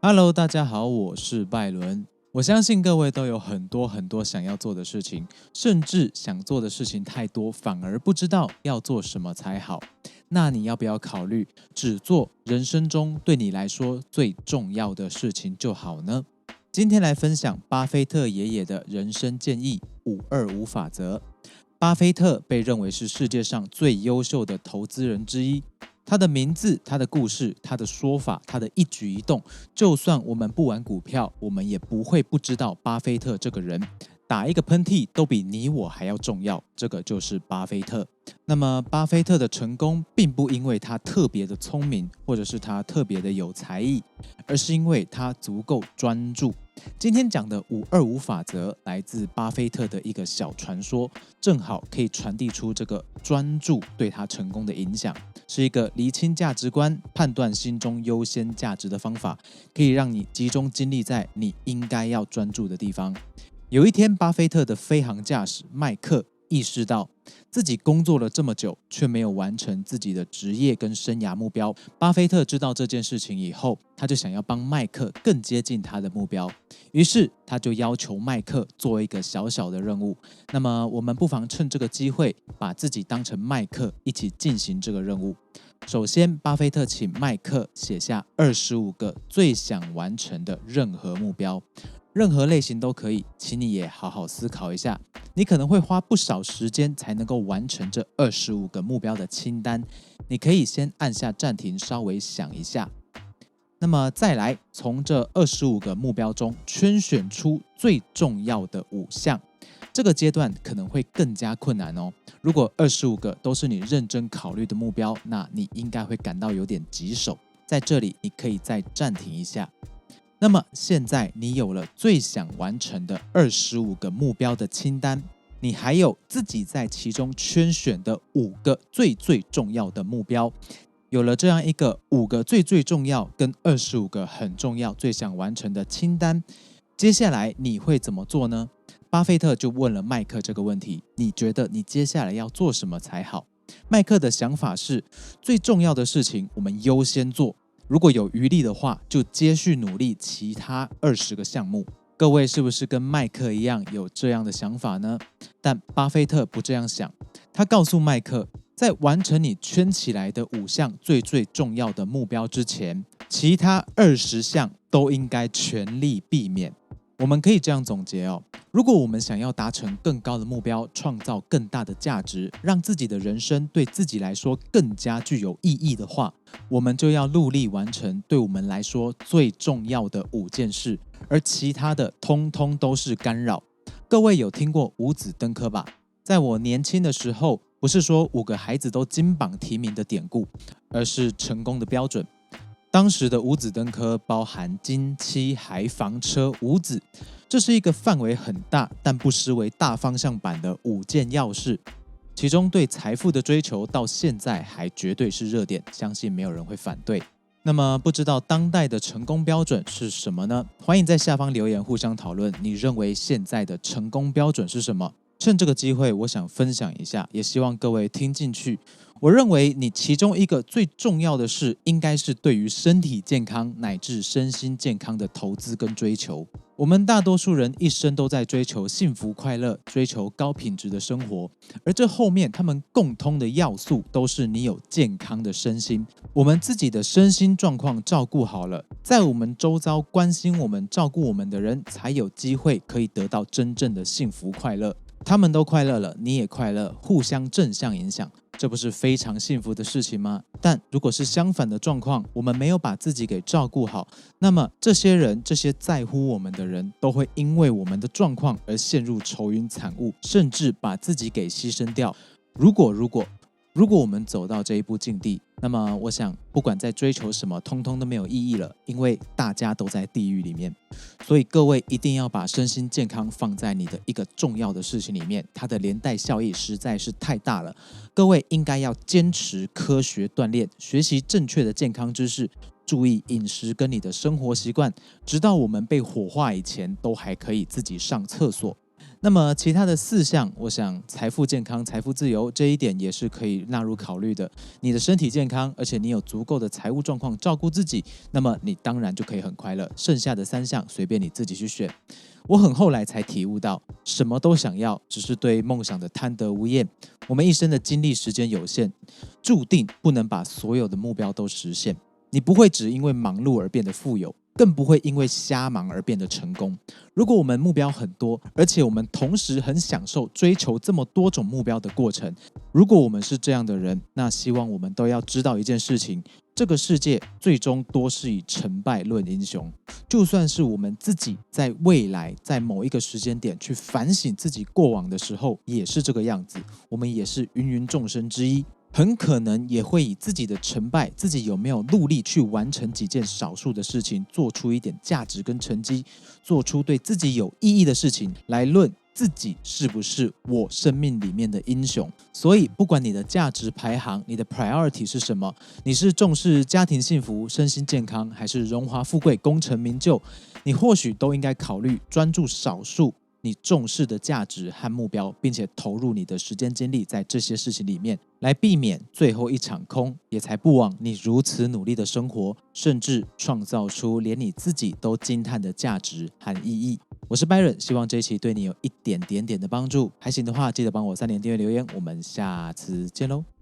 Hello，大家好，我是拜伦。我相信各位都有很多想要做的事情，甚至想做的事情太多，反而不知道要做什么才好。那你要不要考虑只做人生中对你来说最重要的事情就好呢？今天来分享巴菲特爷爷的人生建议525法则。巴菲特被认为是世界上最优秀的投资人之一。他的名字、他的故事、他的说法、他的一举一动，就算我们不玩股票，我们也不会不知道巴菲特这个人。打一个喷嚏都比你我还要重要，这个就是巴菲特。那么，巴菲特的成功并不因为他特别的聪明，或者是他特别的有才艺，而是因为他足够专注。今天讲的525法则来自巴菲特的一个小传说，正好可以传递出这个专注对他成功的影响，是一个厘清价值观、判断心中优先价值的方法，可以让你集中精力在你应该要专注的地方。有一天，巴菲特的飞行驾驶麦克意识到自己工作了这么久，却没有完成自己的职业跟生涯目标。巴菲特知道这件事情以后，他就想要帮麦克更接近他的目标，于是他就要求麦克做一个小小的任务。那么我们不妨趁这个机会，把自己当成麦克，一起进行这个任务。首先，巴菲特请麦克写下25个最想完成的任何目标，任何类型都可以，请你也好好思考一下。你可能会花不少时间才能够完成这25个目标的清单，你可以先按下暂停，稍微想一下。那么再来，从这25个目标中圈选出最重要的5项。这个阶段可能会更加困难哦。如果25个都是你认真考虑的目标，那你应该会感到有点棘手。在这里，你可以再暂停一下。那么现在你有了最想完成的25个目标的清单，你还有自己在其中圈选的5个最重要的目标。有了这样一个5个最重要跟25个很重要最想完成的清单，接下来你会怎么做呢？巴菲特就问了麦克这个问题，你觉得你接下来要做什么才好？麦克的想法是，最重要的事情我们优先做，如果有余力的话，就接续努力其他20个项目。各位是不是跟麦克一样有这样的想法呢？但巴菲特不这样想，他告诉麦克，在完成你圈起来的5项最重要的目标之前，其他20项都应该全力避免。我们可以这样总结哦，如果我们想要达成更高的目标，创造更大的价值，让自己的人生对自己来说更加具有意义的话，我们就要努力完成对我们来说最重要的5件事，而其他的通通都是干扰。各位有听过五子登科吧？在我年轻的时候，不是说5个孩子都金榜题名的典故，而是成功的标准。当时的五子登科包含金、妻、孩、房、车5子，这是一个范围很大，但不失为大方向版的5件要事。其中对财富的追求到现在还绝对是热点，相信没有人会反对。那么不知道当代的成功标准是什么呢？欢迎在下方留言互相讨论，你认为现在的成功标准是什么？趁这个机会，我想分享一下，也希望各位听进去。我认为你其中一个最重要的事，应该是对于身体健康乃至身心健康的投资跟追求。我们大多数人一生都在追求幸福快乐，追求高品质的生活，而这后面他们共通的要素都是你有健康的身心。我们自己的身心状况照顾好了，在我们周遭关心我们、照顾我们的人，才有机会可以得到真正的幸福快乐。他们都快乐了，你也快乐，互相正向影响，这不是非常幸福的事情吗？但如果是相反的状况，我们没有把自己给照顾好，那么这些人，这些在乎我们的人，都会因为我们的状况而陷入愁云惨雾，甚至把自己给牺牲掉。如果我们走到这一步境地，那么我想不管在追求什么，通通都没有意义了，因为大家都在地狱里面。所以各位一定要把身心健康放在你的一个重要的事情里面，它的连带效益实在是太大了。各位应该要坚持科学锻炼，学习正确的健康知识，注意饮食跟你的生活习惯，直到我们被火化以前都还可以自己上厕所。那么其他的4项，我想财富健康、财富自由这一点也是可以纳入考虑的。你的身体健康，而且你有足够的财务状况照顾自己，那么你当然就可以很快乐。剩下的3项随便你自己去选。我很后来才体悟到，什么都想要，只是对梦想的贪得无厌。我们一生的精力时间有限，注定不能把所有的目标都实现。你不会只因为忙碌而变得富有，更不会因为瞎忙而变得成功。如果我们目标很多，而且我们同时很享受追求这么多种目标的过程，如果我们是这样的人，那希望我们都要知道一件事情，这个世界最终多是以成败论英雄。就算是我们自己在未来在某一个时间点去反省自己过往的时候，也是这个样子，我们也是芸芸众生之一，很可能也会以自己的成败，自己有没有努力去完成几件少数的事情，做出一点价值跟成绩，做出对自己有意义的事情，来论自己是不是我生命里面的英雄。所以不管你的价值排行，你的 priority 是什么，你是重视家庭幸福、身心健康，还是荣华富贵、功成名就，你或许都应该考虑专注少数你重视的价值和目标，并且投入你的时间精力在这些事情里面，来避免最后一场空，也才不枉你如此努力的生活，甚至创造出连你自己都惊叹的价值和意义。我是 Byron， 希望这一期对你有一点点的帮助。还行的话，记得帮我3连订阅留言，我们下次见喽。